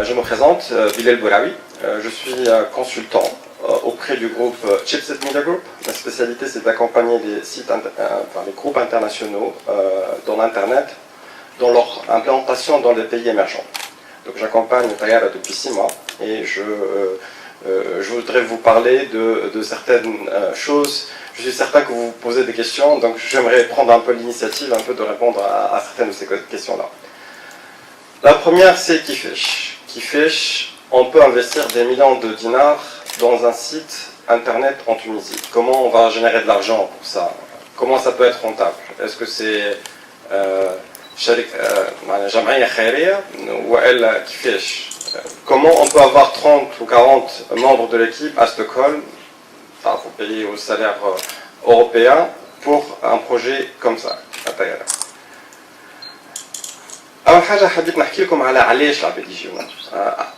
Je me présente, Bilal Bouraoui, je suis consultant auprès du groupe Chipset Media Group. Ma spécialité, c'est d'accompagner les groupes internationaux dans l'Internet, dans leur implantation dans les pays émergents. Donc j'accompagne Tayara depuis 6 mois et je voudrais vous parler de certaines choses. Je suis certain que vous vous posez des questions, donc j'aimerais prendre un peu l'initiative de répondre à certaines de ces questions-là. La première, c'est Kifish. Kifish, on peut investir des millions de dinars dans un site internet en Tunisie. Comment on va générer de l'argent pour ça? Comment ça peut être rentable? Est-ce que c'est Jam'iyya Khairiyya ou elle Kifish? Comment on peut avoir 30 ou 40 membres de l'équipe à Stockholm, pour payer au salaire européen, pour un projet comme ça, à Tayara?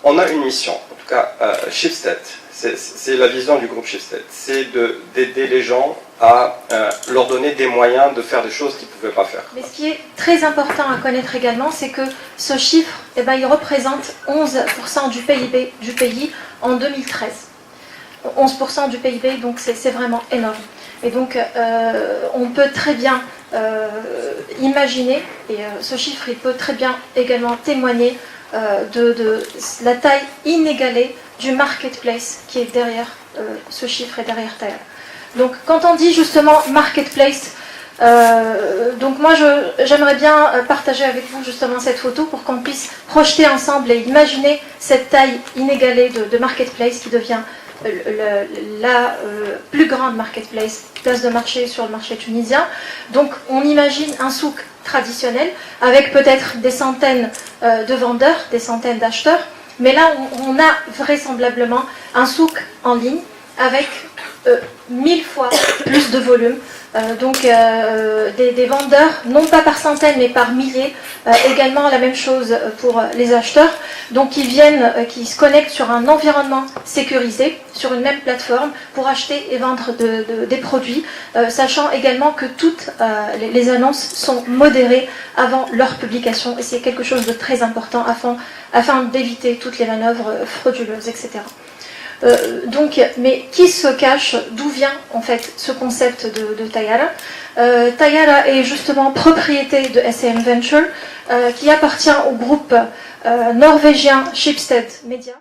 On a une mission, en tout cas Schibsted, c'est la vision du groupe Schibsted, c'est d'aider les gens à leur donner des moyens de faire des choses qu'ils ne pouvaient pas faire. Mais ce qui est très important à connaître également, c'est que ce chiffre, il représente 11% du PIB du pays en 2013. 11% du PIB, donc c'est vraiment énorme. Et donc on peut très bien imaginer, et ce chiffre il peut très bien également témoigner de la taille inégalée du marketplace qui est derrière ce chiffre et derrière Tayara. Donc quand on dit justement marketplace, donc moi j'aimerais bien partager avec vous justement cette photo pour qu'on puisse projeter ensemble et imaginer cette taille inégalée de marketplace qui devient la plus grande marketplace, place de marché sur le marché tunisien. Donc on imagine un souk traditionnel avec peut-être des centaines de vendeurs, des centaines d'acheteurs, mais là on a vraisemblablement un souk en ligne avec 1000 fois plus de volume, donc des vendeurs, non pas par centaines mais par milliers, également la même chose pour les acheteurs, donc qui se connectent sur un environnement sécurisé, sur une même plateforme pour acheter et vendre des produits, sachant également que toutes les annonces sont modérées avant leur publication, et c'est quelque chose de très important afin d'éviter toutes les manœuvres frauduleuses, etc. Mais qui se cache? D'où vient en fait ce concept de Tayara? Tayara est justement propriété de SEM Venture, qui appartient au groupe norvégien Schibsted Media.